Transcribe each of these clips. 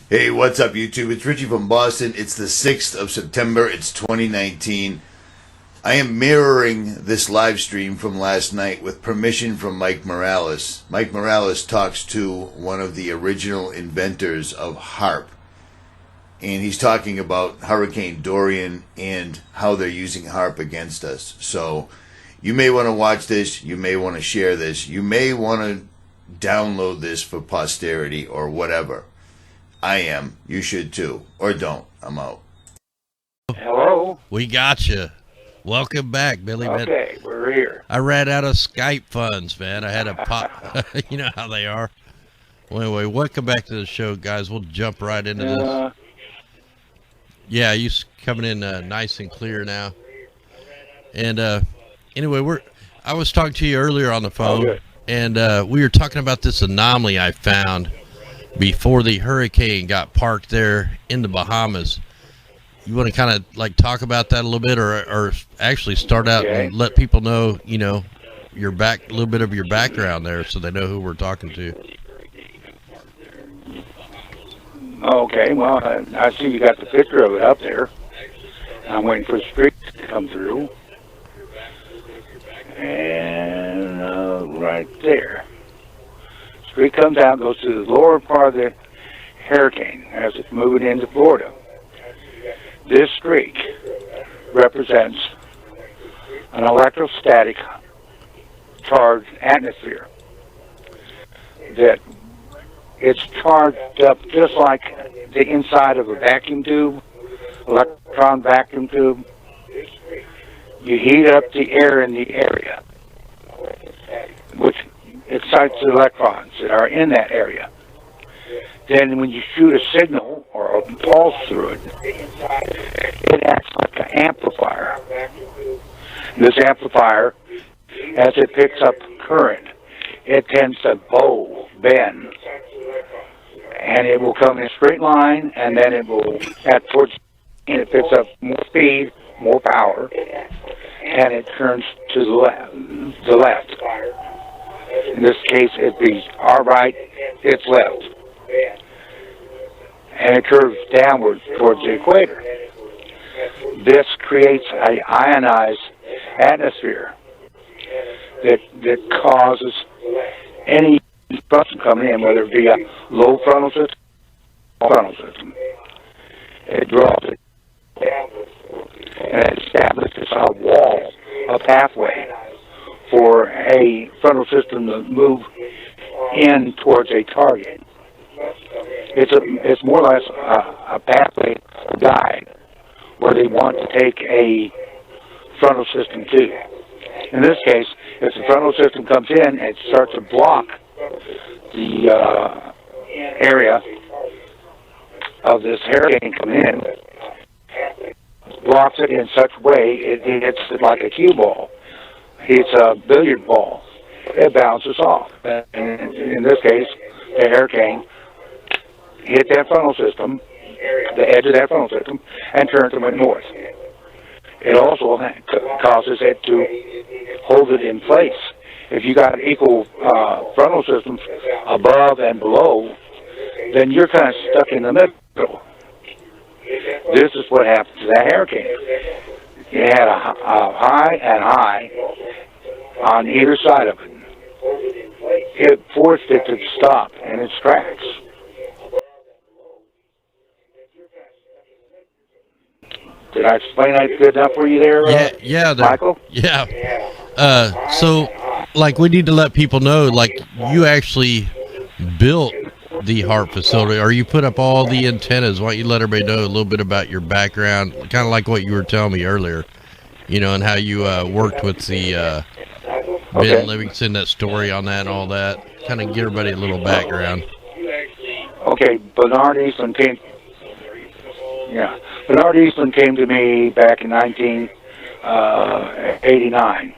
Hey, what's up, YouTube? It's Richie from Boston. It's the 6th of September. It's 2019. I am mirroring this live stream from last night with permission from 𝗦𝗵𝗿𝗍𝗻. 𝗦𝗵𝗿𝗍𝗻 talks to one of the original inventors of HARP. And he's talking about Hurricane Dorian and how they're using HARP against us. So you may want to watch this. You may want to share this. You may want to download this for posterity or whatever. I am. You should too. Or don't. I'm out. Hello? We got you. Welcome back, Billy. Okay, we're here. I ran out of Skype funds, man. I had to pop. You know how they are. Well, anyway, welcome back to the show, guys. We'll jump right into this. Yeah, you coming in nice and clear now. And anyway, I was talking to you earlier on the phone, and we were talking about this anomaly I found before the hurricane got parked there in the Bahamas. You want to kind of like talk about that a little bit, or actually start out and let people know, you know, a little bit of your background there, so they know who we're talking to. Okay, well, I see you got the picture of it up there. I'm waiting for the streak to come through. And right there. Streak comes out, goes to the lower part of the hurricane as it's moving into Florida. This streak represents an electrostatic charged atmosphere that it's charged up just like the inside of a vacuum tube, electron vacuum tube. You heat up the air in the area, which excites the electrons that are in that area. Then when you shoot a signal or a pulse through it, it acts like an amplifier. This amplifier, as it picks up current, it tends to bend. And it will come in a straight line, and then it will, and it picks up more speed, more power, and it turns to the left. In this case, it'd be our right, its left. And it curves downwards towards the equator. This creates an ionized atmosphere that causes any frontal coming in, whether it be a low frontal system or frontal system. It draws it downwards and it establishes a wall, a pathway for a frontal system to move in towards a target. It's more or less a pathway, a guide, where they want to take a frontal system to. In this case, if the frontal system comes in, it starts to block the area of this hurricane coming in, blocks it in such a way it hits it like a cue ball. It's a billiard ball. It bounces off. And in this case, the hurricane hit that frontal system, the edge of that frontal system, and turns and went north. It also causes it to hold it in place. If you got equal frontal systems above and below, then you're kind of stuck in the middle. This is what happened to that hurricane. You had a high and high on either side of it. It forced it to stop in its tracks. Did I explain that good enough for you there, Michael? Yeah. So, like, we need to let people know, like, you actually built the HARP facility, or you put up all the antennas. Why don't you let everybody know a little bit about your background, kind of like what you were telling me earlier, you know, and how you worked with the Ben Livingston, that story on that and all that. Kind of give everybody a little background. Okay, Bernard Eastman came to me back in 1989,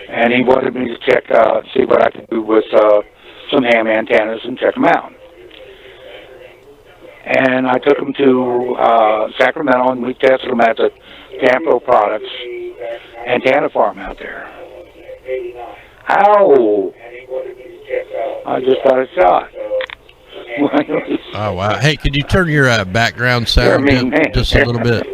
and he wanted me to see what I could do with some ham antennas and check them out. And I took them to Sacramento, and we tested them at the Tampa Products antenna farm out there. Ow! I just got a shot. Oh wow! Hey, could you turn your background sound just a little bit?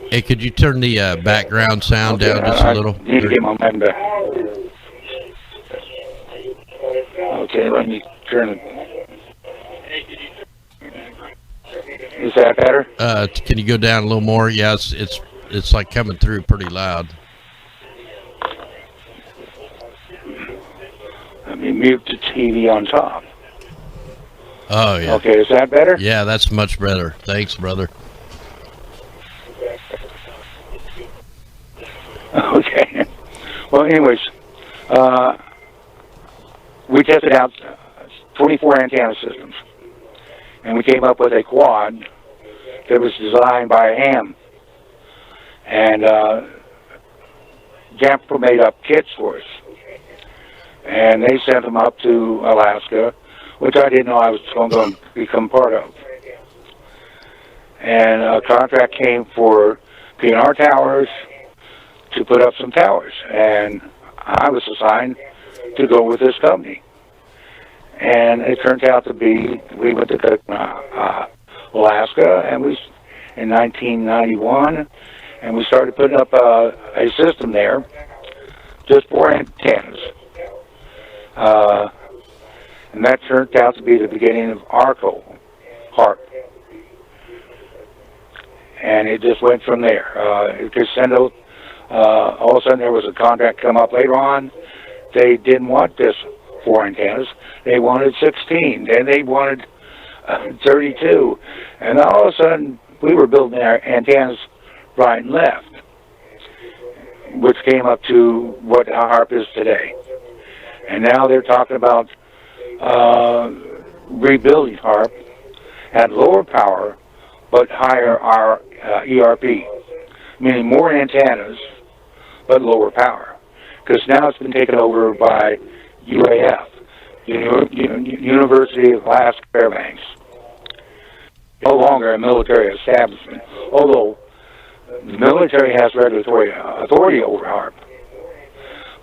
Hey, could you turn the background sound down just a little? I need to get my mind back. Okay, let me turn it. Is that better? Can you go down a little more? Yeah, it's like coming through pretty loud. Let me mute the TV on top. Oh yeah. Okay, is that better? Yeah, that's much better. Thanks, brother. Okay. Well, anyways, we tested out 24 antenna systems, and we came up with a quad that was designed by ham. And Jamper made up kits for us. And they sent them up to Alaska, which I didn't know I was going to become part of. And a contract came for PNR towers to put up some towers. And I was assigned to go with this company. And it turned out to be, we went to Alaska, and in 1991, and we started putting up a system there, just 4 antennas. And that turned out to be the beginning of ARCO, HARP. And it just went from there. Crescendo, all of a sudden there was a contract come up later on. They didn't want this 4 antennas. They wanted 16. Then they wanted 32. And all of a sudden we were building our antennas right and left, which came up to what HARP is today. And now they're talking about rebuilding HARP at lower power but higher ERP, meaning more antennas but lower power. Because now it's been taken over by UAF, University of Alaska Fairbanks. No longer a military establishment, although the military has regulatory authority over HARP.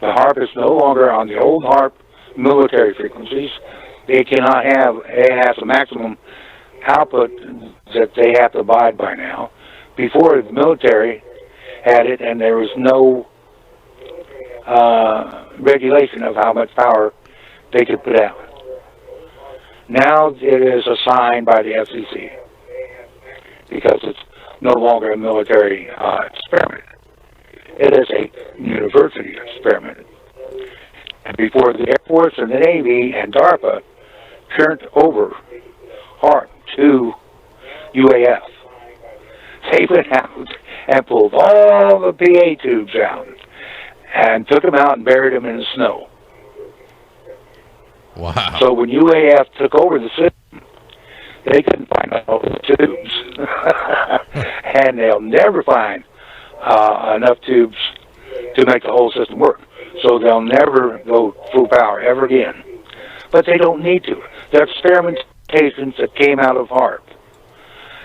The HARP is no longer on the old HARP military frequencies. It cannot have, it has a maximum output that they have to abide by now. Before, the military had it, and there was no regulation of how much power they could put out. Now it is assigned by the FCC because it's no longer a military experiment. It is a university experiment. And before the Air Force and the Navy and DARPA turned over HARP to UAF, they went out and pulled all the PA tubes out and took them out and buried them in the snow. Wow. So when UAF took over the system, they couldn't find all the tubes. And they'll never find enough tubes to make the whole system work. So they'll never go full power ever again. But they don't need to. The experimentations that came out of HARP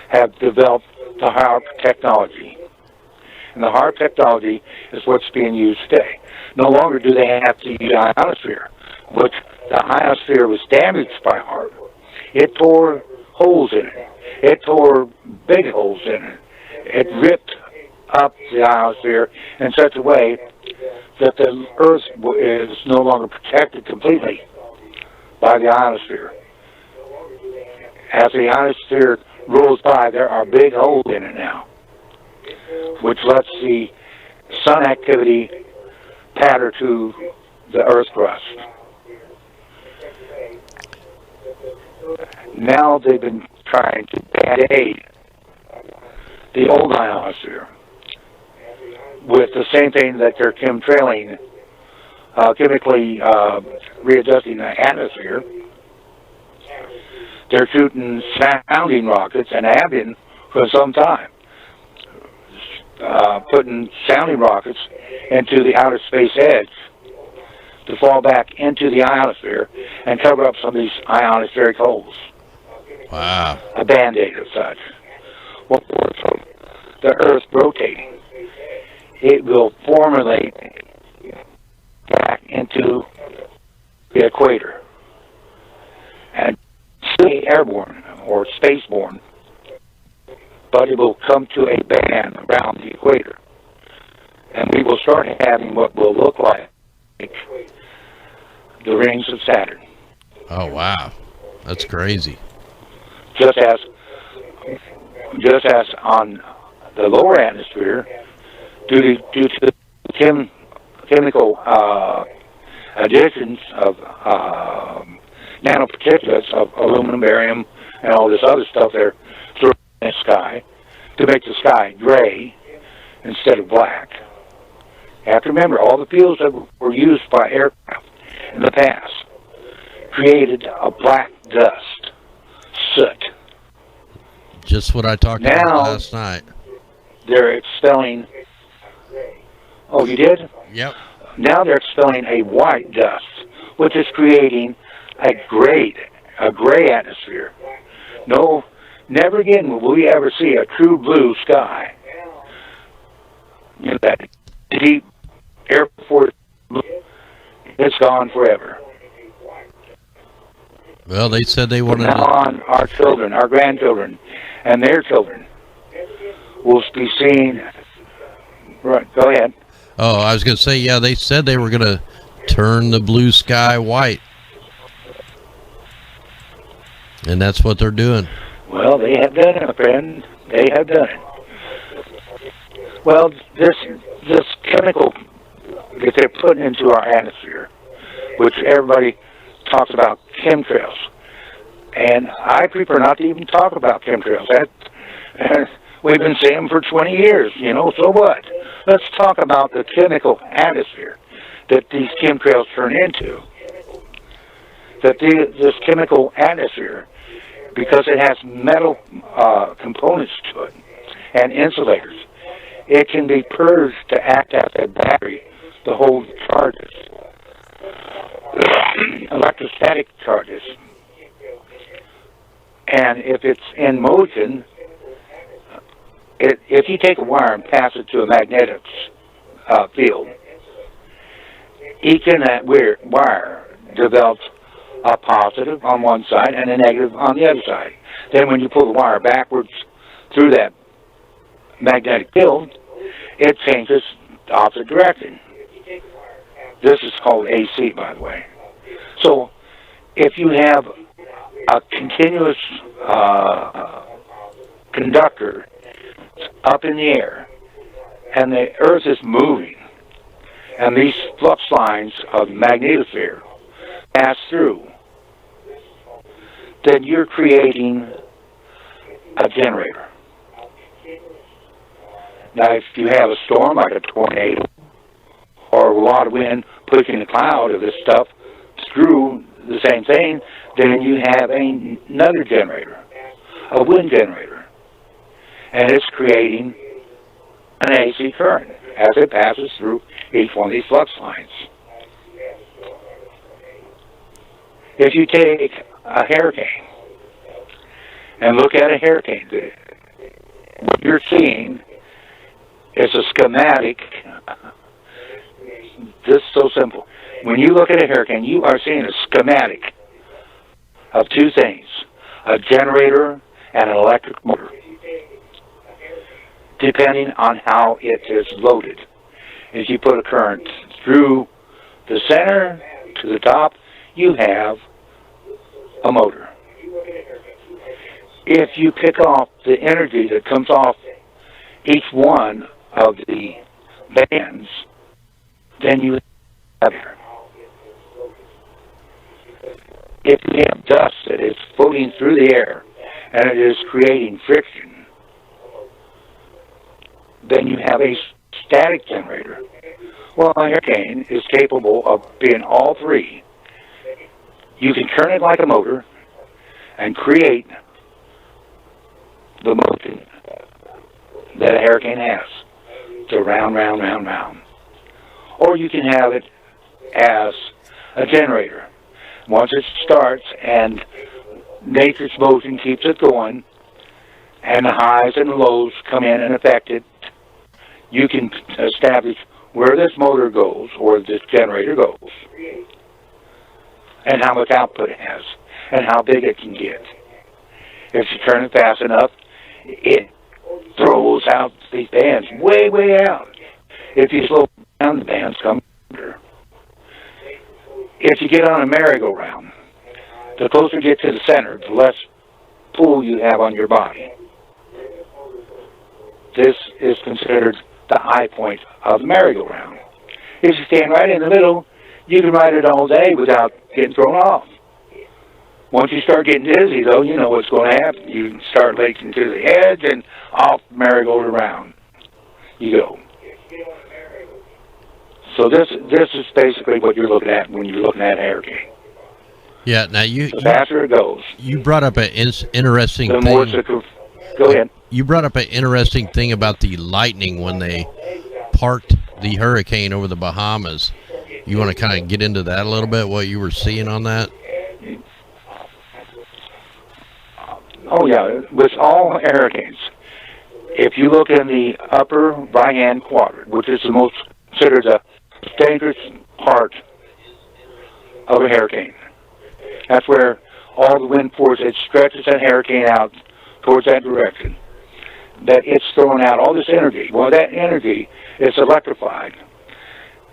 have developed the HARP technology. And the HARP technology is what's being used today. No longer do they have to use ionosphere, which the ionosphere was damaged by HARP. It tore holes in it. It tore big holes in it. It ripped up the ionosphere in such a way that the Earth is no longer protected completely by the ionosphere. As the ionosphere rolls by, there are big holes in it now, which lets the sun activity patter to the Earth's crust. Now they've been trying to band-aid the old ionosphere with the same thing that they're chemtrailing, chemically readjusting the atmosphere. They're shooting sounding rockets, and have been for some time, putting sounding rockets into the outer space edge to fall back into the ionosphere and cover up some of these ionospheric holes. Wow. A band-aid of such. Well, so the Earth's rotating. It will formulate back into the equator and stay airborne or spaceborne, but it will come to a band around the equator. And we will start having what will look like the rings of Saturn. Oh, wow. That's crazy. Just as on the lower atmosphere, due to the chemical additions of nanoparticulates of aluminum, barium, and all this other stuff there through the sky to make the sky gray instead of black. You have to remember, all the fuels that were used by aircraft in the past created a black dust, soot. Just what I talked about last night. They're expelling... Oh, you did? Yep. Now they're expelling a white dust, which is creating a gray atmosphere. No, never again will we ever see a true blue sky. You know, that deep Air Force blue, it's gone forever. Well, they said they wanted From now on, our children, our grandchildren, and their children will be seeing... Right, go ahead. Oh, I was going to say, yeah, they said they were going to turn the blue sky white. And that's what they're doing. Well, they have done it, my friend. They have done it. Well, this chemical that they're putting into our atmosphere, which everybody talks about chemtrails, and I prefer not to even talk about chemtrails. We've been seeing them for 20 years, you know, so what? Let's talk about the chemical atmosphere that these chemtrails turn into. This chemical atmosphere, because it has metal components to it and insulators, it can be purged to act as a battery to hold charges, electrostatic charges. And if it's in motion, if you take a wire and pass it to a magnetic field, each in that wire develops a positive on one side and a negative on the other side. Then when you pull the wire backwards through that magnetic field, it changes the opposite direction. This is called AC, by the way. So if you have a continuous conductor up in the air and the Earth is moving and these flux lines of magnetosphere pass through, then you're creating a generator. Now, if you have a storm like a tornado or a lot of wind pushing a cloud of this stuff through the same thing, then you have another generator, a wind generator. And it's creating an AC current as it passes through each one of these flux lines. If you take a hurricane and look at a hurricane, what you're seeing is a schematic. This is so simple. When you look at a hurricane, you are seeing a schematic of two things, a generator and an electric motor, depending on how it is loaded. If you put a current through the center to the top, you have a motor. If you pick off the energy that comes off each one of the bands, then you have air. If you have dust that is floating through the air and it is creating friction, then you have a static generator. Well, a hurricane is capable of being all three. You can turn it like a motor and create the motion that a hurricane has. So round, round, round, round. Or you can have it as a generator. Once it starts and nature's motion keeps it going, and the highs and the lows come in and affect it, you can establish where this motor goes, or this generator goes. and how much output it has, and how big it can get. If you turn it fast enough, it throws out these bands way, way out. If you slow down, the bands come under. If you get on a merry-go-round, the closer you get to the center, the less pull you have on your body. This is considered the high point of the merry-go-round. If you stand right in the middle, you can ride it all day without getting thrown off. Once you start getting dizzy, though, you know what's going to happen. You start leaking to the edge, and off the merry-go-round you go. So this is basically what you're looking at when you're looking at a hurricane. Yeah. Now The faster it goes, you brought up an interesting the thing. more go ahead. You brought up an interesting thing about the lightning when they parked the hurricane over the Bahamas. You want to kind of get into that a little bit, what you were seeing on that? Oh, yeah. With all hurricanes, if you look in the upper right-hand quadrant, which is the most considered the dangerous part of a hurricane, that's where all the wind force, it stretches that hurricane out towards that direction, that it's throwing out all this energy. Well, that energy is electrified.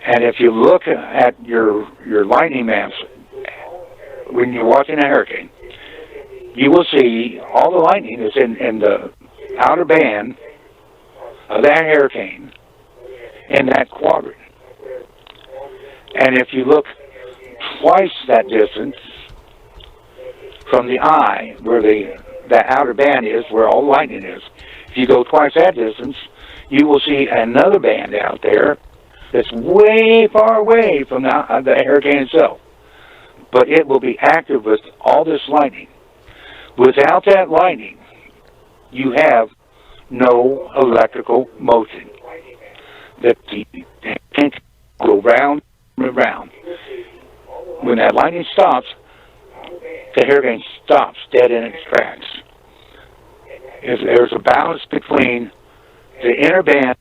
And if you look at your lightning maps when you're watching a hurricane, you will see all the lightning is in the outer band of that hurricane in that quadrant. And if you look twice that distance from the eye, where that outer band is, where all the lightning is, if you go twice that distance, you will see another band out there that's way far away from the hurricane itself. But it will be active with all this lightning. Without that lightning, you have no electrical motion. That the can go round and round. When that lightning stops, the hurricane stops dead in its tracks. If there's a balance between the inner band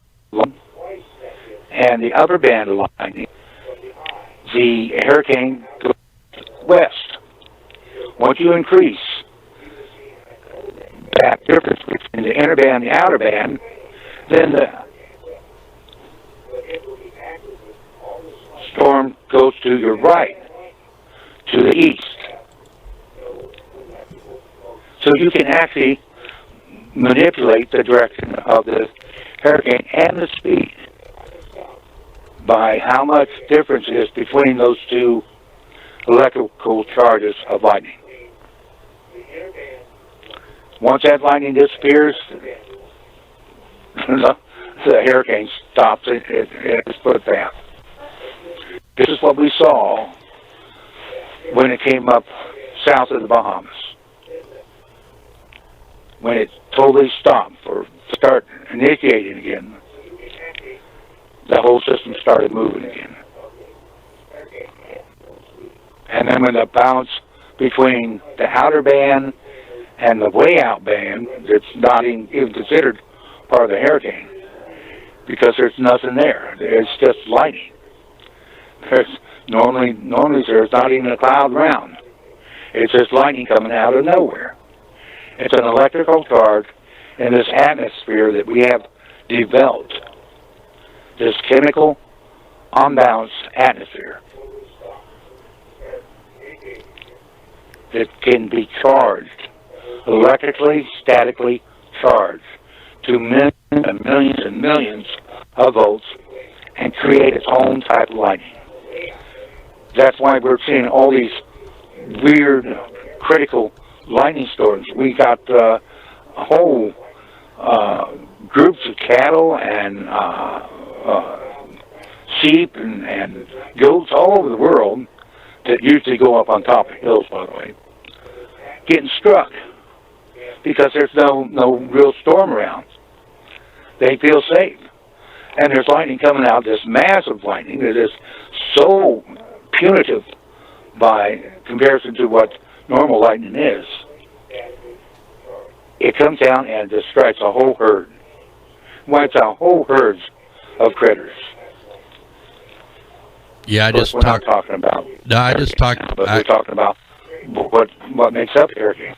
and the upper band of lightning, the hurricane goes west. Once you increase that difference between the inner band and the outer band, then the storm goes to your right, to the east. So you can actually manipulate the direction of the hurricane and the speed by how much difference is between those two electrical charges of lightning. Once that lightning disappears, the hurricane stops. It's put down. This is what we saw when it came up south of the Bahamas. When it totally stopped or start initiating again, the whole system started moving again. And then when the bounce between the outer band and the way out band, that's not even considered part of the hurricane, because there's nothing there. It's just lightning. There's normally there's not even a cloud around. It's just lightning coming out of nowhere. It's an electrical charge in this atmosphere that we have developed, this chemical unbalanced atmosphere that can be charged, electrically, statically charged to millions and millions and millions of volts and create its own type of lightning. That's why we're seeing all these weird, critical lightning storms. We got whole groups of cattle and sheep and goats all over the world that usually go up on top of hills, by the way, getting struck because there's no real storm around. They feel safe. And there's lightning coming out, this massive lightning that is so punitive by comparison to what normal lightning is. It comes down and just strikes a whole herd. Wipes out whole herds of critters. Yeah, I But just we're not talking about. No, I just talked. But we're talking about what makes up hurricanes.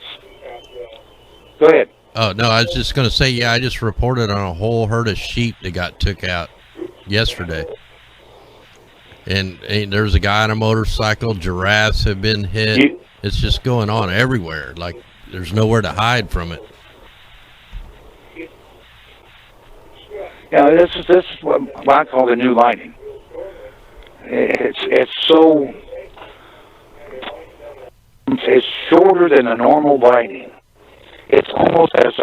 Go ahead. Oh no, I was just going to say, yeah, I just reported on a whole herd of sheep that got took out yesterday, and there's a guy on a motorcycle. Giraffes have been hit. It's just going on everywhere. Like there's nowhere to hide from it. Yeah, this is what I call the new lightning. It's shorter than a normal lightning. It's almost as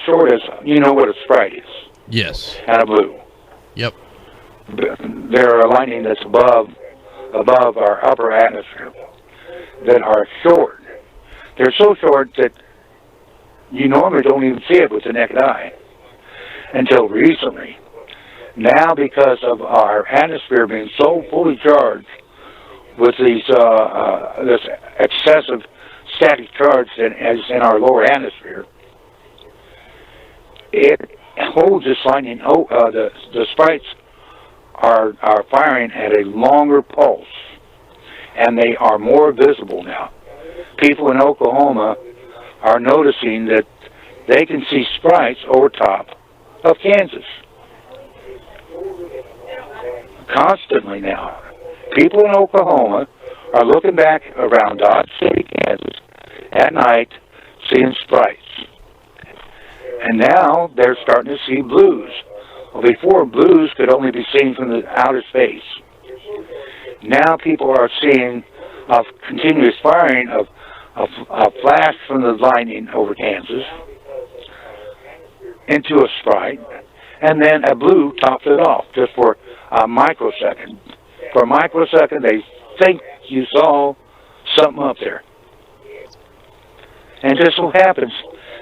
short as what a Sprite is. Yes. And a blue. Yep. There are lightning that's above our upper atmosphere that are short. They're so short that you normally don't even see it with the naked eye until recently. Now, because of our atmosphere being so fully charged with these this excessive static charge that is in our lower atmosphere, it holds this lightning. The sprites are firing at a longer pulse, and they are more visible now. People in Oklahoma are noticing that they can see sprites over top of Kansas constantly now. People in Oklahoma are looking back around Dodge City, Kansas at night, seeing sprites. And now they're starting to see blues. Well, before, blues could only be seen from the outer space. Now people are seeing a continuous firing of a flash from the lightning over Kansas into a sprite, and then a blue tops it off just for a microsecond. For a microsecond, they think you saw something up there. And just so happens,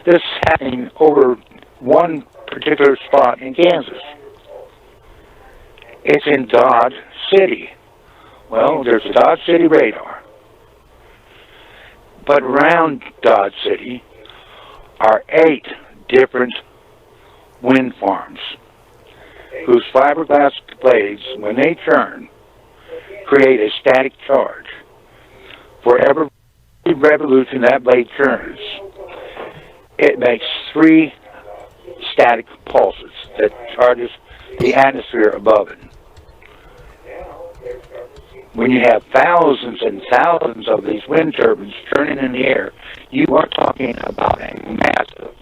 this is happening over one particular spot in Kansas. It's in Dodge City. Well, there's a Dodge City radar. But around Dodge City are 8 different wind farms whose fiberglass blades, when they turn, create a static charge. For every revolution that blade turns, it makes 3 static pulses that charges the atmosphere above it. When you have thousands and thousands of these wind turbines turning in the air, you are talking about a massive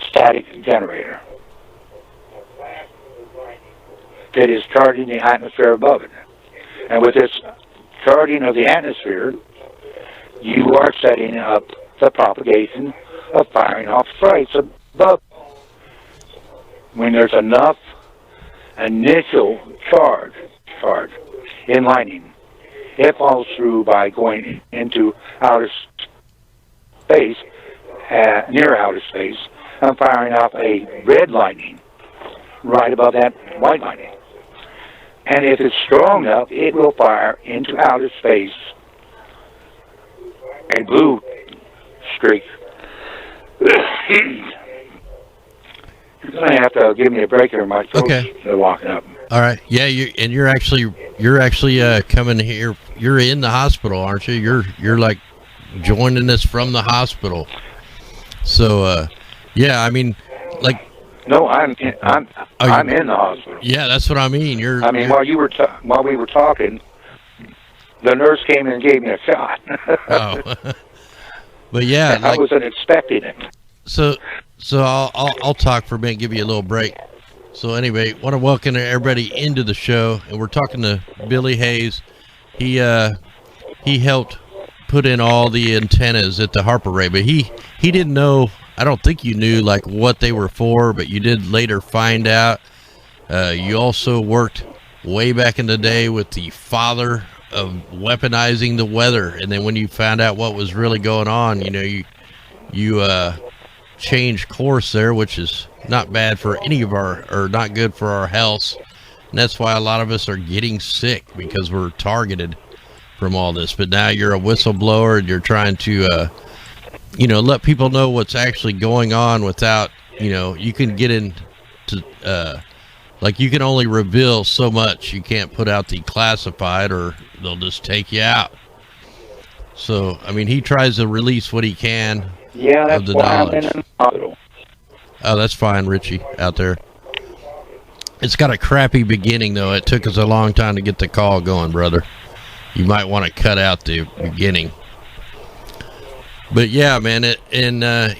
static generator that is charging the atmosphere above it. And with this charging of the atmosphere, you are setting up the propagation of firing off sprites above. When there's enough initial charge in lightning, it falls through by going into outer space, near outer space, and firing off a red lightning right above that white lightning. And if it's strong enough, it will fire into outer space a blue streak. You're going to have to give me a break here. My throat's walking up. All right. Yeah, you're actually coming here. You're in the hospital, aren't you? You're like joining us from the hospital. So, yeah, I mean, like. No, I'm in the hospital. Yeah, that's what I mean. While we were talking, the nurse came and gave me a shot. Oh, but yeah, I wasn't expecting it. So I'll talk for a minute, give you a little break. So anyway, want to welcome everybody into the show, and we're talking to Billy Hayes. He helped put in all the antennas at the Harper Array, but he didn't know. I don't think you knew like what they were for, but you did later find out. You also worked way back in the day with the father of weaponizing the weather, and then when you found out what was really going on, you changed course there, which is not bad for any of or not good for our health, and that's why a lot of us are getting sick, because we're targeted from all this. But now you're a whistleblower, and you're trying to let people know what's actually going on without, you can get into like you can only reveal so much. You can't put out the classified, or they'll just take you out. So, I mean, he tries to release what he can. Yeah, that's of the why I'm knowledge. in the hospital. Oh, that's fine, Richie, out there. It's got a crappy beginning, though. It took us a long time to get the call going, brother. You might want to cut out the beginning. But yeah, man, I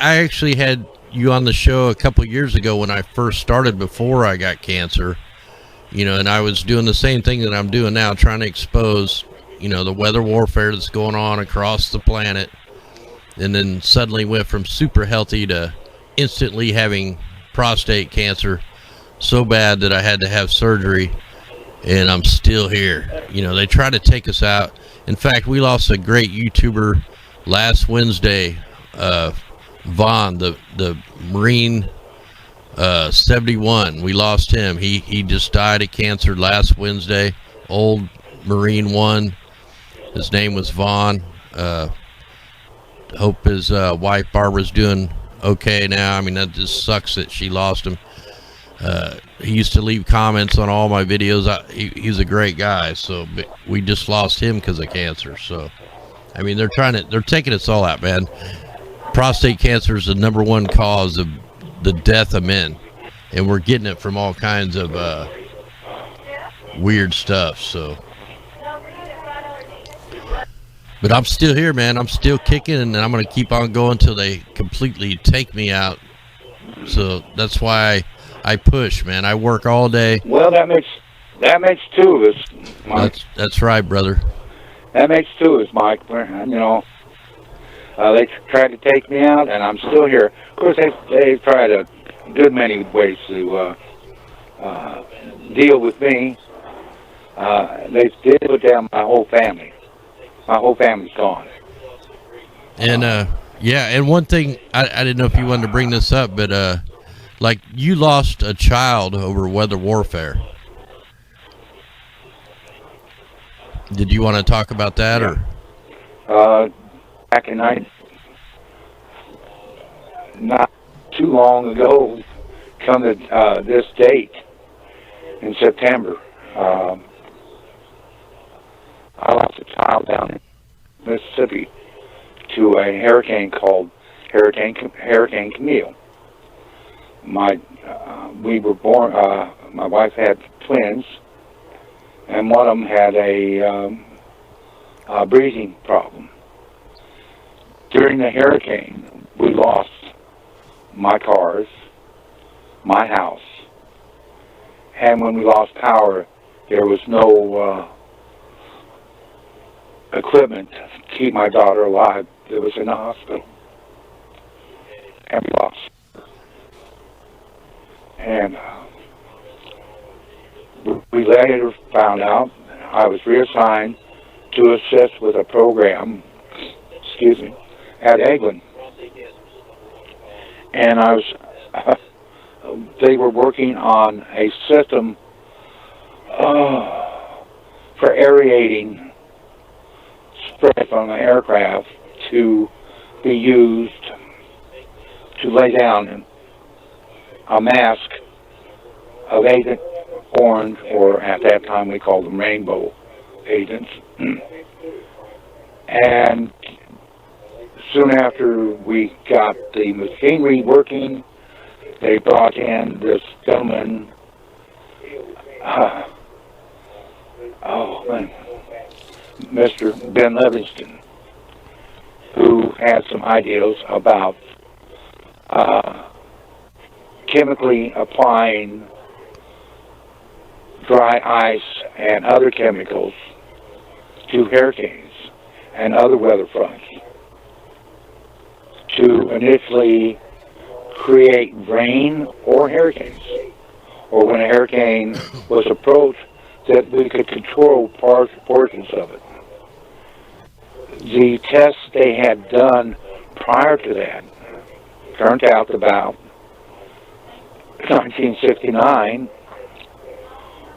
actually had you on the show a couple years ago when I first started, before I got cancer, you know, and I was doing the same thing that I'm doing now, trying to expose, you know, the weather warfare that's going on across the planet, and then suddenly went from super healthy to instantly having prostate cancer so bad that I had to have surgery, and I'm still here. You know, they try to take us out. In fact, we lost a great YouTuber last Wednesday, Vaughn, the Marine 71. We lost him. He just died of cancer last Wednesday. Old Marine 1. His name was Vaughn. Hope his wife Barbara's doing okay now. I mean, that just sucks that she lost him. He used to leave comments on all my videos. He's a great guy. So we just lost him because of cancer. So, I mean, they're taking us all out, man. Prostate cancer is the #1 cause of the death of men, and we're getting it from all kinds of weird stuff. So, but I'm still here, man. I'm still kicking, and I'm going to keep on going until they completely take me out. So that's why I push, man. I work all day. Well, that makes two of us, Mike. That's right, brother. That makes two of us, Mike. You know, they tried to take me out, and I'm still here. Of course, they've tried a good many ways to deal with me. They did put down my whole family. My whole family's gone. And yeah, and one thing I didn't know if you wanted to bring this up, but like you lost a child over weather warfare. Did you want to talk about that, or? Back in not too long ago, come to this date in September, I lost a child down in Mississippi to a hurricane called Hurricane 𝗵𝗵𝗿𝗲𝗄. We were born. My wife had twins, and one of them had a breathing problem. During the hurricane, we lost my cars, my house, and when we lost power, there was no equipment to keep my daughter alive. It was in the hospital, and we lost her. And we later found out I was reassigned to assist with a program, at Eglin. And I was, they were working on a system for aerating spray from the aircraft to be used to lay down a mask of Agent Orange, or at that time we called them rainbow agents. And soon after we got the machinery working, they brought in this gentleman, Mr. 𝗵𝗵𝗿𝗶𝗍, who had some ideas about chemically applying dry ice and other chemicals to hurricanes and other weather fronts to initially create rain or hurricanes, or when a hurricane was approached, that we could control portions of it. The tests they had done prior to that turned out about 1969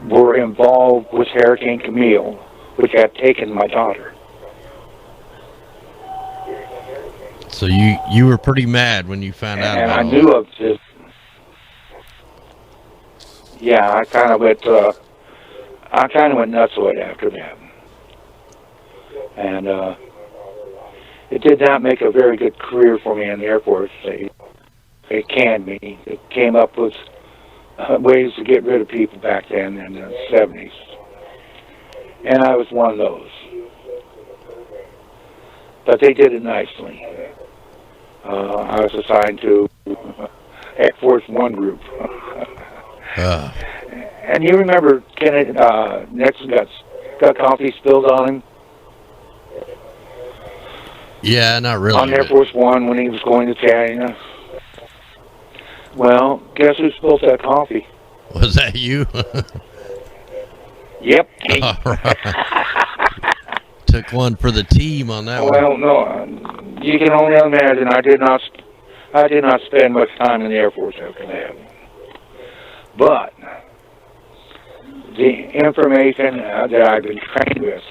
were involved with Hurricane 𝗵𝗿𝗄𝗃, which had taken my daughter. So you were pretty mad when you found out about it. And I knew of this. yeah, I kind of went nuts with it after that. And it did not make a very good career for me in the Air Force. It canned me. It came up with ways to get rid of people back then in the 70s. And I was one of those. But they did it nicely. I was assigned to Air Force One group. And you remember Kennedy, Nixon got coffee spilled on him? Yeah, not really. On Air Force One when he was going to China. Well, guess who spilled that coffee? Was that you? Yep. All right. Took one for the team on that one. Well, no, you can only imagine. I did not spend much time in the Air Force after that. But the information that I've been trained with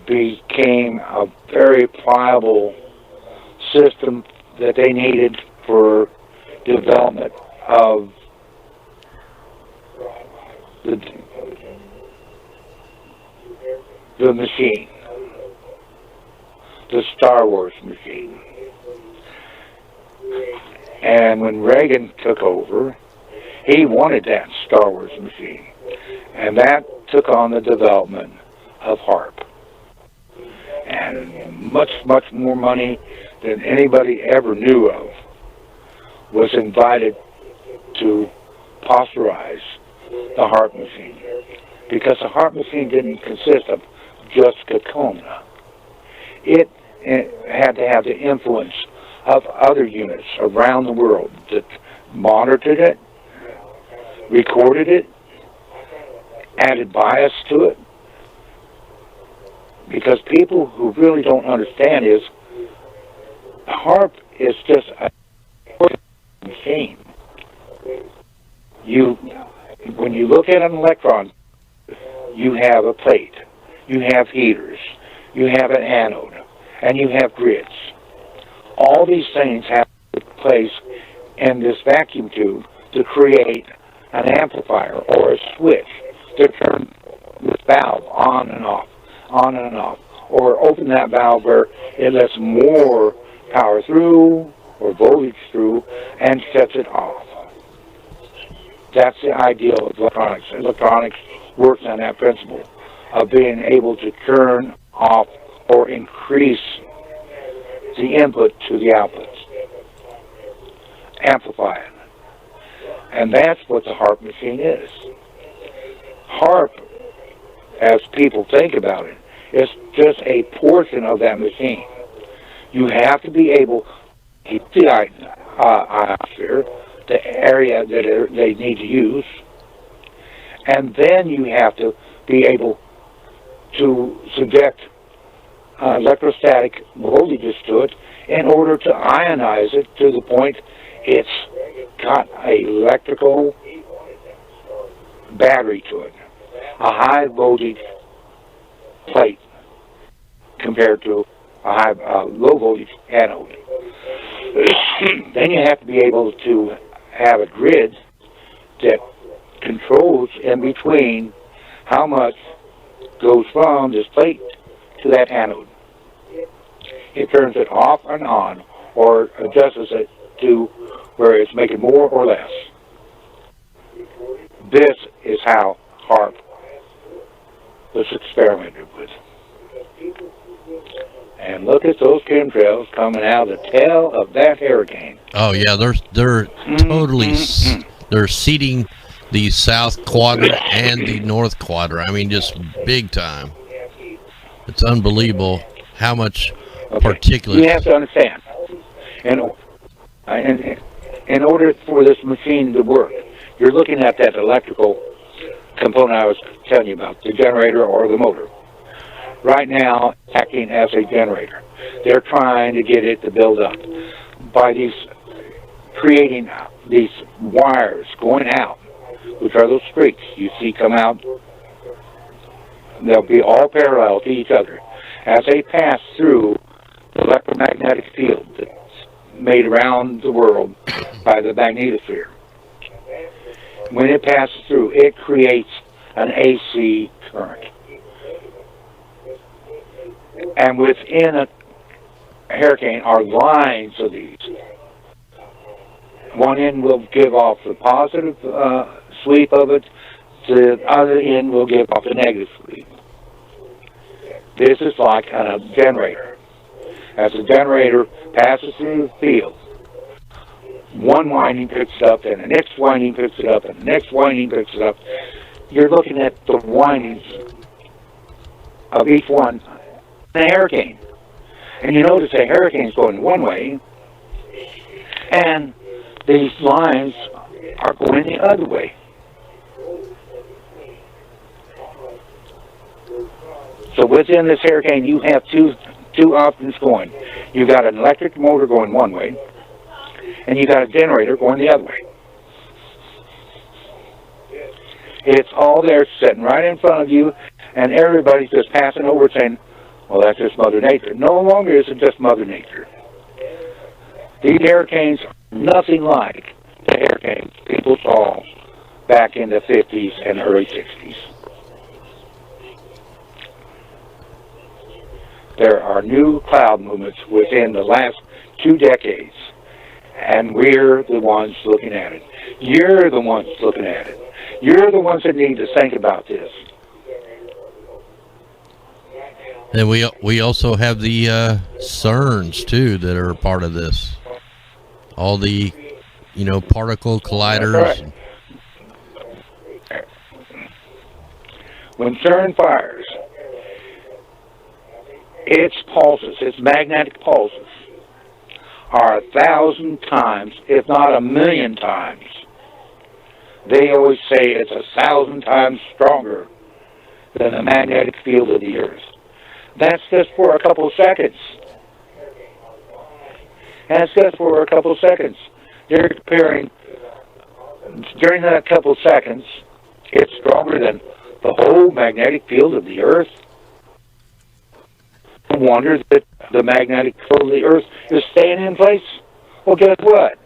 became a very pliable system that they needed for development of the machine, the Star Wars machine. And when Reagan took over, he wanted that Star Wars machine. And that took on the development of HARP. And much, much more money than anybody ever knew of was invited to posterize the HARP machine. Because the HARP machine didn't consist of just Kakona. It had to have the influence of other units around the world that monitored it, recorded it, added bias to it. Because people who really don't understand is HARP is just a machine. When you look at an electron, you have a plate, you have heaters, you have an anode, and you have grids. All these things have to take place in this vacuum tube to create an amplifier or a switch to turn this valve on and off, or open that valve where it lets more power through or voltage through and shuts it off. That's the ideal of electronics. Electronics works on that principle of being able to turn off or increase the input to the outputs, amplify it. And that's what the HARP machine is. HARP, as people think about it, is just a portion of that machine. You have to be able to keep the ionosphere, the area that they need to use, and then you have to be able to subject electrostatic voltages to it in order to ionize it to the point it's got an electrical battery to it, a high voltage plate compared to a low voltage anode. Then you have to be able to have a grid that controls in between how much goes from this plate to that anode. It turns it off and on, or adjusts it to where it's making more or less. This is how HARP was experimented with. And look at those chemtrails coming out of the tail of that hurricane. Oh yeah, they're totally they're seeding the south quadrant and the north quadrant. I mean, just big time. It's unbelievable how much particulate. You have to understand, in order for this machine to work, you're looking at that electrical component I was telling you about, the generator or the motor. Right now, acting as a generator. They're trying to get it to build up by creating these wires going out, which are those streaks you see come out. They'll be all parallel to each other as they pass through the electromagnetic field that's made around the world by the magnetosphere. when it passes through, it creates an AC current. And within a hurricane are lines of these. One end will give off the positive sweep of it, the other end will give off the negative sweep. This is like a generator. As the generator passes through the field, one winding picks it up, and the next winding picks it up, and the next winding picks it up. You're looking at the windings of each one in a hurricane. And you notice a hurricane's going one way, and these lines are going the other way. So within this hurricane, you have two options going. You got an electric motor going one way, and you got a generator going the other way. It's all there sitting right in front of you, and everybody's just passing over saying, well, that's just Mother Nature. No longer is it just Mother Nature. These hurricanes are nothing like the hurricanes people saw back in the 50s and early 60s. There are new cloud movements within the last 2 decades, and we're the ones looking at it. You're the ones looking at it. You're the ones that need to think about this. And we also have the CERNs too that are part of this. All the, particle colliders. Right. When CERN fires, its pulses, its magnetic pulses, are 1,000 times, if not 1,000,000 times. They always say it's 1,000 times stronger than the magnetic field of the Earth. That's just for a couple seconds. That's just for a couple seconds. They're comparing, during that couple seconds, it's stronger than the whole magnetic field of the Earth. No wonder that the magnetic field of the Earth is staying in place. Well, guess what?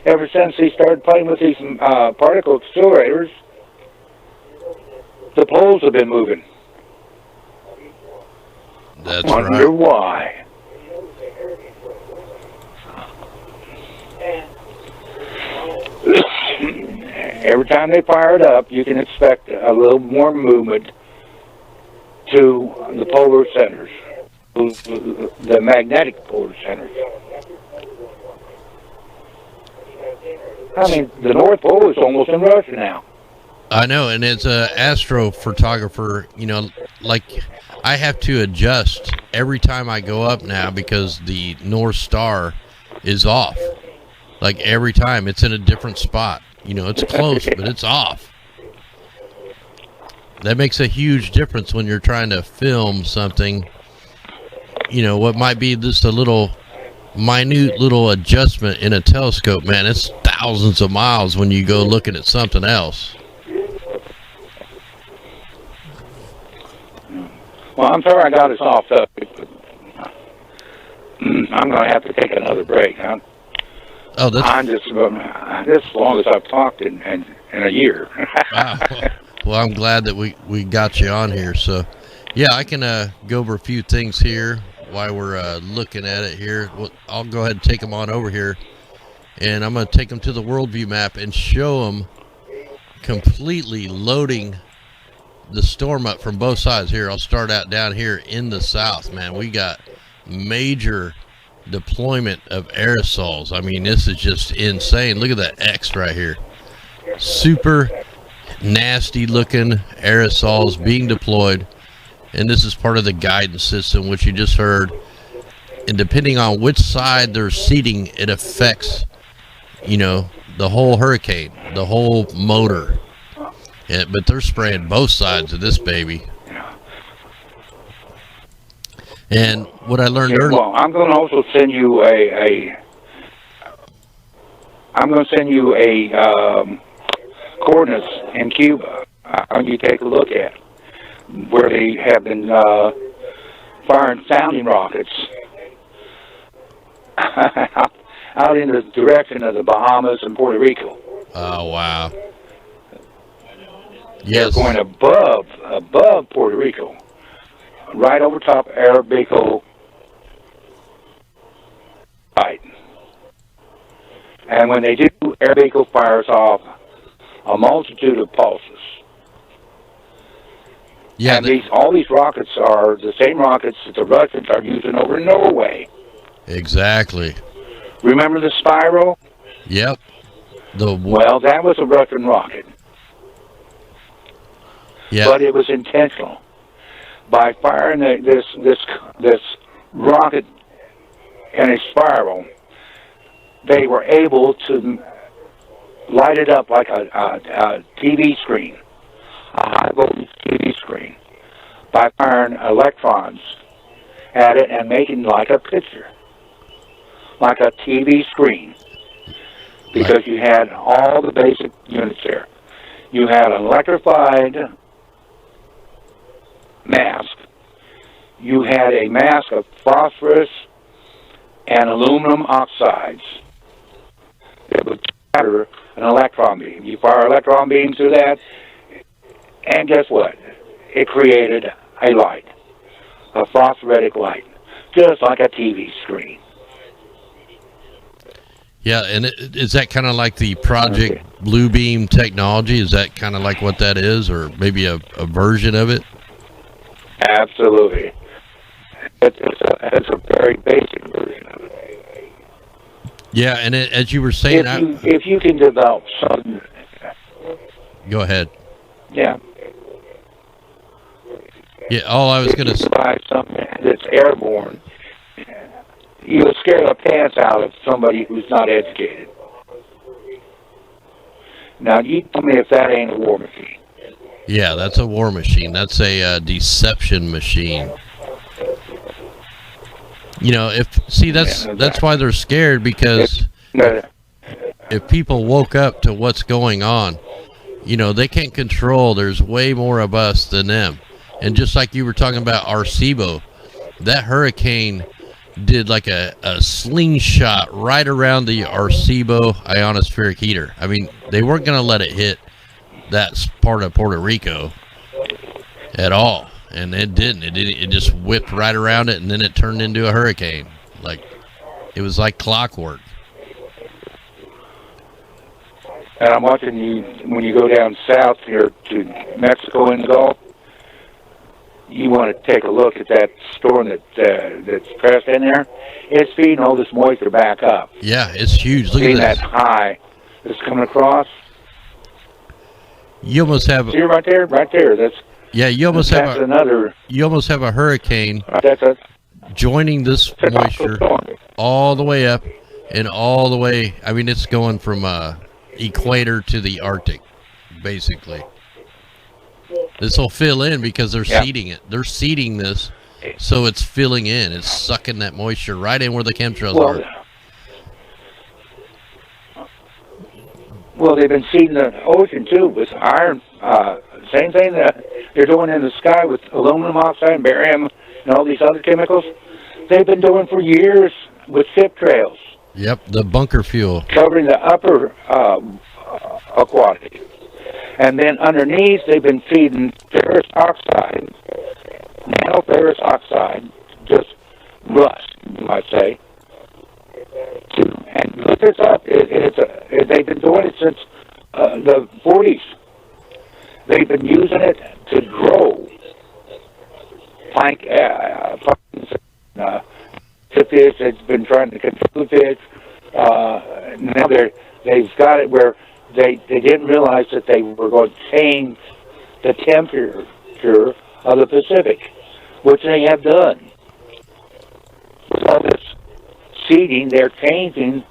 Ever since they started playing with these particle accelerators, the poles have been moving. That's Wonder right. why. Every time they fire it up, you can expect a little more movement to the polar centers, the magnetic polar centers. I mean, the North Pole is almost in Russia now. I know, and as an astrophotographer, like I have to adjust every time I go up now because the North Star is off. Like every time, it's in a different spot. It's close, but it's off. That makes a huge difference when you're trying to film something. What might be just a little minute little adjustment in a telescope, man, it's thousands of miles when you go looking at something else. Well, I'm sorry I got us off subject, but I'm going to have to take another break. Oh, that's... I'm just this is the longest I've talked in a year. Wow. Well, I'm glad that we got you on here. So, yeah, I can go over a few things here while we're looking at it here. Well, I'll go ahead and take them on over here, and I'm going to take them to the worldview map and show them completely loading the storm up from both sides. Here, I'll start out down here in the south, man. We got major deployment of aerosols. I mean, this is just insane. Look at that X right here. Super nasty looking aerosols being deployed, and this is part of the guidance system, which you just heard. And depending on which side they're seating, it affects, the whole hurricane, the whole motor. But they're spraying both sides of this baby. And what I learned earlier. Well, I'm going to also send you coordinates in Cuba. You take a look at where they have been firing sounding rockets out in the direction of the Bahamas and Puerto Rico. Oh, wow. Yes. They're going above Puerto Rico, right over top Arabico. Right. And when they do, Arabico fires off a multitude of pulses. Yeah. And all these rockets are the same rockets that the Russians are using over in Norway. Exactly. Remember the Spiral? Yep. Well, that was a Russian rocket. Yeah. But it was intentional. By firing this rocket in a spiral, they were able to light it up like a TV screen, a high voltage TV screen, by firing electrons at it and making like a picture, like a TV screen, because you had all the basic units there. You had an electrified mask. You had a mask of phosphorus and aluminum oxides that would shatter an electron beam. You fire electron beams through that, and guess what? It created a light, a phosphoretic light, just like a TV screen. Yeah, and is that kind of like the Project Bluebeam technology? Is that kind of like what that is, or maybe a version of it? Absolutely. It's a very basic version of it. Yeah, and as you were saying, if you can develop something. Go ahead. Yeah. Yeah, all I was going to say. Something that's airborne, you'll scare the pants out of somebody who's not educated. Now, you tell me if that ain't a war machine. Yeah, that's a war machine. That's a deception machine. You know, that's why they're scared, because if people woke up to what's going on, you know, they can't control. There's way more of us than them. And just like you were talking about Arecibo, that hurricane did like a slingshot right around the Arecibo ionospheric heater. I mean, they weren't going to let it hit that part of Puerto Rico at all, and it didn't. It just whipped right around it, and then it turned into a hurricane. Like, it was like clockwork. And I'm watching you when you go down south here to Mexico in the Gulf. You want to take a look at that storm that's pressed in there. It's feeding all this moisture back up. Yeah, it's huge. Look Seeing at that high that's coming across. You almost have. See right there. That's. Yeah, you almost have another. You almost have a hurricane That's a joining this moisture all the way up and all the way. I mean, it's going from equator to the Arctic, basically. This will fill in because they're seeding it. They're seeding this, so it's filling in. It's sucking that moisture right in where the chemtrails are. Well, they've been seeding the ocean too with iron. Same thing that they're doing in the sky with aluminum oxide and barium and all these other chemicals. They've been doing for years with ship trails. Yep, the bunker fuel. Covering the upper aquatic. And then underneath, they've been feeding ferrous oxide, nanoferrous oxide, just rust, you might say. And look this up. They've been doing it since the 40s. They've been using it to grow fish. They've been trying to control the fish. Now they've got it where they didn't realize that they were going to change the temperature of the Pacific, which they have done. With all this seeding, they're changing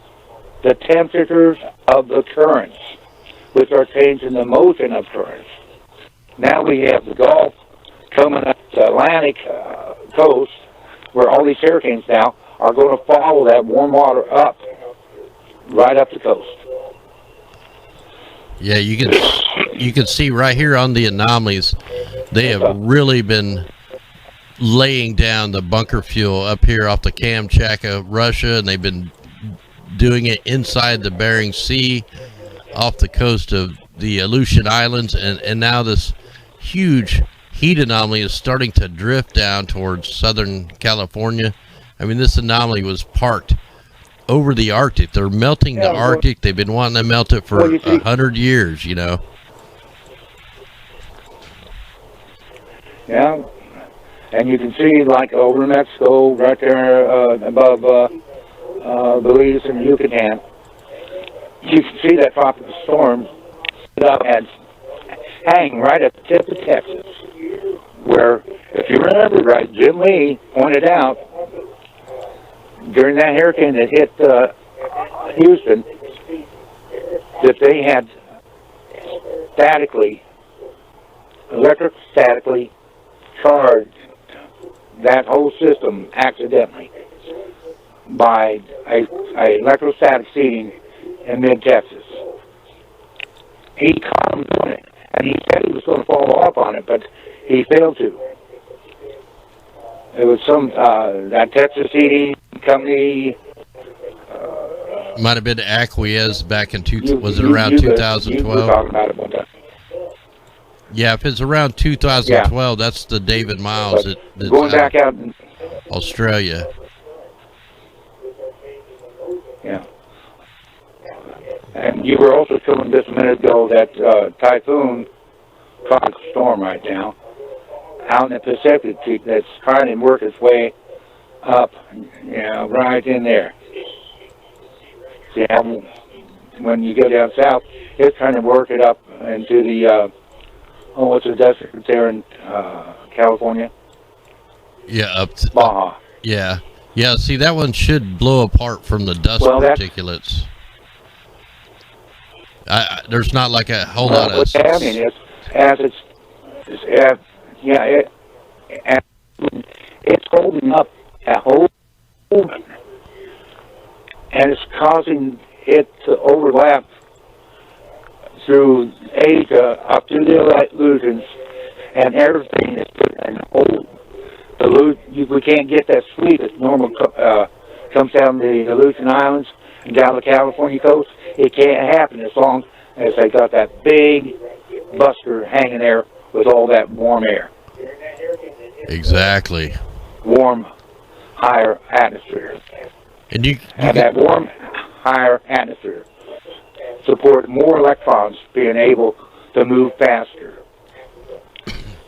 the temperatures of the currents, which are changing the motion of currents. Now we have the Gulf coming up the Atlantic coast, where all these hurricanes now are going to follow that warm water up, right up the coast. Yeah, you can see right here on the anomalies, they have really been laying down the bunker fuel up here off the Kamchatka, Russia, and they've been doing it inside the Bering Sea, off the coast of the Aleutian Islands, and now this huge heat anomaly is starting to drift down towards Southern California. I mean, this anomaly was parked over the Arctic. They're melting the Arctic. They've been wanting to melt it for 100 years, you know. Yeah, and you can see, like, over in Mexico, right there above Belize and Yucatan, you can see that tropical storm up and hang right at the tip of Texas, where, if you remember right, Jim Lee pointed out during that hurricane that hit Houston that they had electrostatically charged that whole system accidentally by a electrostatic seeding in mid-Texas. He caught him doing it, and he said he was going to follow up on it, but he failed to. It was some, that Texas seeding company... Might have been HAYES back in, was it around 2012? You were talking about it one time. Yeah, if it's around 2012, that's the David Miles that's going back out in Australia. Yeah. And you were also showing this a minute ago that typhoon, tropical storm right now, out in the Pacific that's trying to work its way up, you know, right in there. See how when you go down south, it's trying to work it up into the, what's the desert there in California? Yeah, up Baja. Yeah. Yeah, see, that one should blow apart from the dust particulates. There's not like a whole lot of... What's happening is, it's holding up a whole movement, and it's causing it to overlap through Asia up to the Aleutians, and everything is and whole. We can't get that sweep that normally comes down the Aleutian Islands and down the California coast. It can't happen as long as they got that big buster hanging there with all that warm air. Exactly. Warm, higher atmosphere. And that warm, higher atmosphere support more electrons being able to move faster.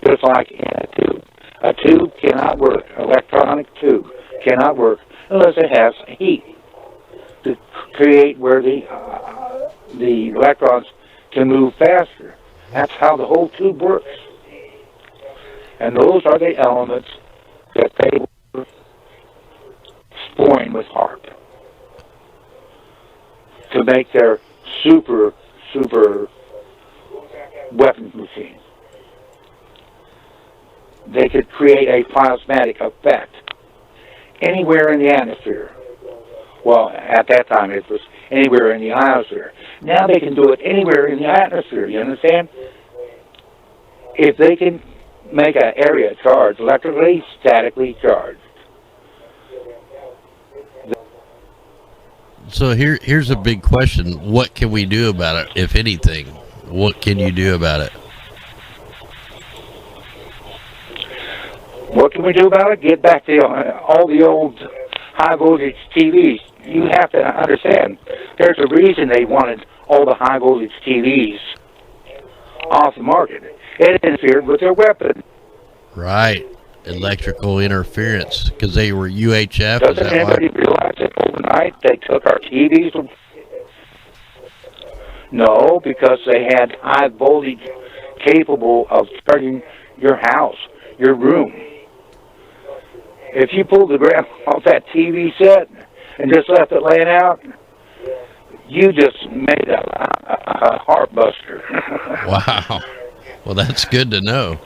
Just like in a tube. A tube cannot work. Electronic tube cannot work unless it has heat to create where the electrons can move faster. That's how the whole tube works. And those are the elements that they were exploring with HAARP to make their super weapons machine. They could create a plasmatic effect anywhere in the atmosphere. Well, at that time it was anywhere in the ionosphere. Now they can do it anywhere in the atmosphere, you understand? If they can make an area charged, electrically, statically charged. So here's a big question. What can we do about it, if anything? What can you do about it? What can we do about it? Get back to all the old high voltage TVs. You have to understand, there's a reason they wanted all the high voltage TVs off the market. It interfered with their weapon. Right. Electrical interference, because they were UHF. Doesn't anybody realize that overnight they took our TVs? No, because they had high voltage capable of charging your house, your room. If you pulled the ground off that TV set and just left it laying out, you just made a heart buster. Wow. Well, that's good to know.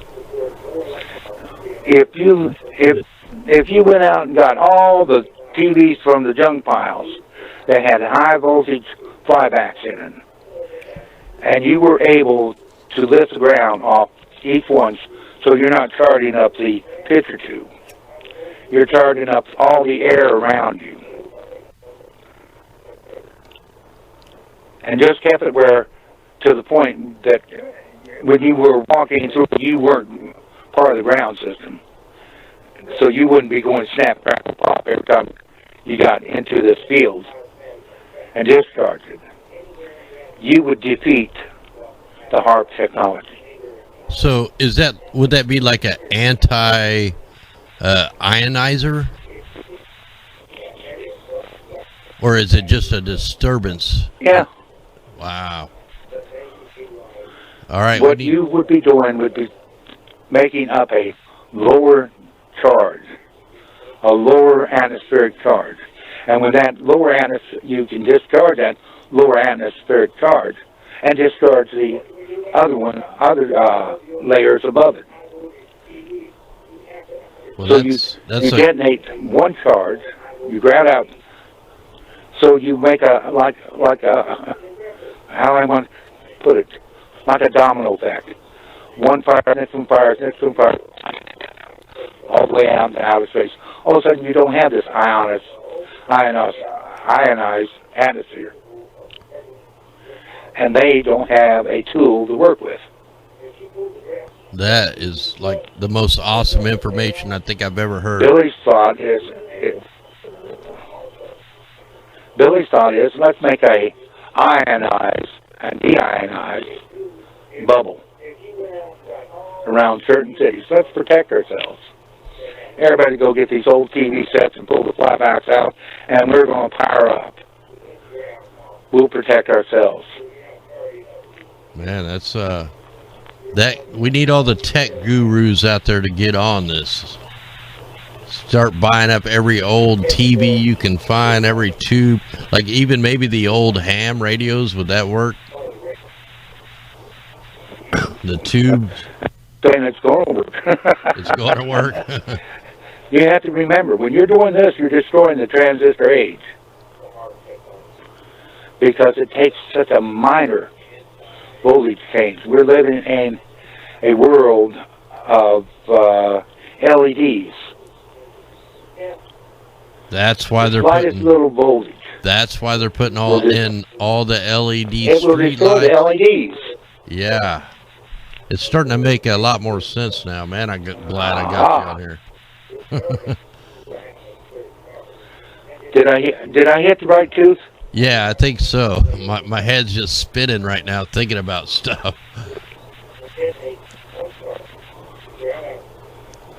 If you went out and got all the TVs from the junk piles that had high voltage flybacks in them, and you were able to lift the ground off each one, so you're not charging up the picture tube. You're charging up all the air around you. And just kept it where to the point that when you were walking through, you weren't part of the ground system. So you wouldn't be going snap, crackle, pop every time you got into this field and discharged it. You would defeat the HARP technology. So would that be like an anti-ionizer? Or is it just a disturbance? Yeah. Wow. All right. What you would be doing would be making up a lower charge, a lower atmospheric charge. And with that lower atmosphere, you can discharge that lower atmospheric charge and discharge the other layers above it. Well, so you detonate one charge, you grab out, so you make a how I want to put it, like a domino effect. One fire, next one fires, next one fires, all the way out into outer space. All of a sudden, you don't have this ionized atmosphere, and they don't have a tool to work with. That is like the most awesome information I think I've ever heard. Billy's thought is let's make a ionized and deionized bubble around certain cities. Let's protect ourselves. Everybody go get these old TV sets and pull the flybacks out, and we're going to power up. We'll protect ourselves. Man, that's we need all the tech gurus out there to get on this. Start buying up every old TV you can find, every tube, like even maybe the old ham radios. Would that work? The tubes. Then it's going to work. It's going to work. You have to remember, when you're doing this, you're destroying the transistor age. Because it takes such a minor voltage change. We're living in a world of LEDs. That's why they're slightest little voltage. That's why they're putting all the LED it will street destroy lights. The LEDs. Yeah, it's starting to make a lot more sense now, man. I'm glad I got you on here. Did I hit the right tooth? Yeah, I think so. My head's just spinning right now thinking about stuff.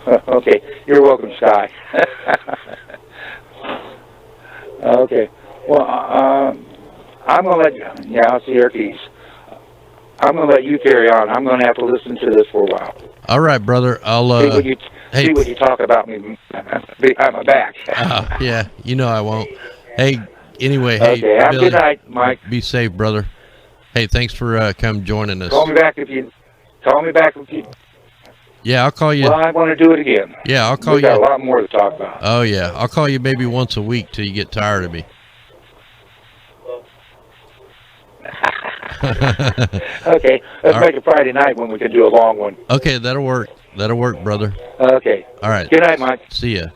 Okay, you're welcome, Sky. Okay, well, I'm going to let you, I'll see your keys. I'm going to let you carry on. I'm going to have to listen to this for a while. All right, brother. I'll see what you talk about me behind my back. Yeah, you know I won't. Hey, anyway, okay, hey, have Billy, a good night, Mike. Be safe, brother. Hey, thanks for come joining us. Call me back if you. Yeah, I'll call you. Well, I want to do it again. Yeah, I'll call we you. Got a lot more to talk about. Oh yeah, I'll call you maybe once a week till you get tired of me. Okay, let's make it Friday night when we can do a long one. Okay, that'll work. That'll work, brother. Okay. All right. Good night, Mike. See ya.